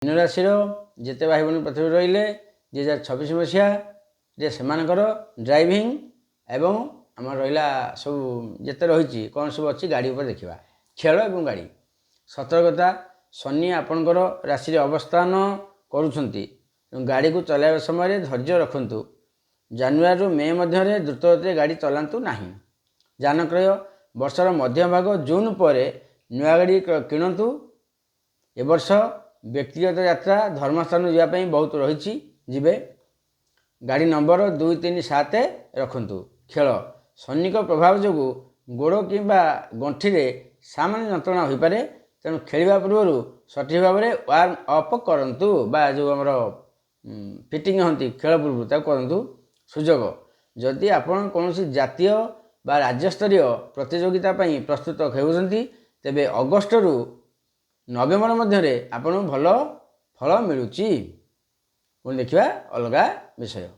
Mean राशि जिते भाई भौणी पृथ्वी रहिले 2026 मसीह सेमानकर ड्राइविंग एवं आम रहा सब जिते रही कौन सब अच्छी गाड़ी उपर देखा खेल और गाड़ी सतर्कता शनि आपणकर राशि अवस्थान करुँच गाड़ी को चलाइबा समय धैर्य रखु जानुरी मे मध्य द्रुत गति गाड़ी चलातु ना जान क्रय वर्षर मध्य भाग जून पर नुआ गाड़ी किणतु ए वर्ष व्यक्तिगत यात्रा धर्मस्थान जावाई बहुत रही जीवे गाड़ी नंबर 237 रखु खेल शनि प्रभाव जो गोड़ कि गंठी सामान्य जंत्रणा हो पारे तेणु खेलवा पूर्व सठिक भाव में वार्म अप करूँ जो आम फिटिंग हमें खेल पूर्व करूँ सुजोग जदि आपण कौन जातीय बा राज्यस्तरीय प्रतियोगिता प्रस्तुत होती तेबे अगस्ट रु नवेम्बर मध्य आपन भल फल मिलूँ। देखा अलग विषय।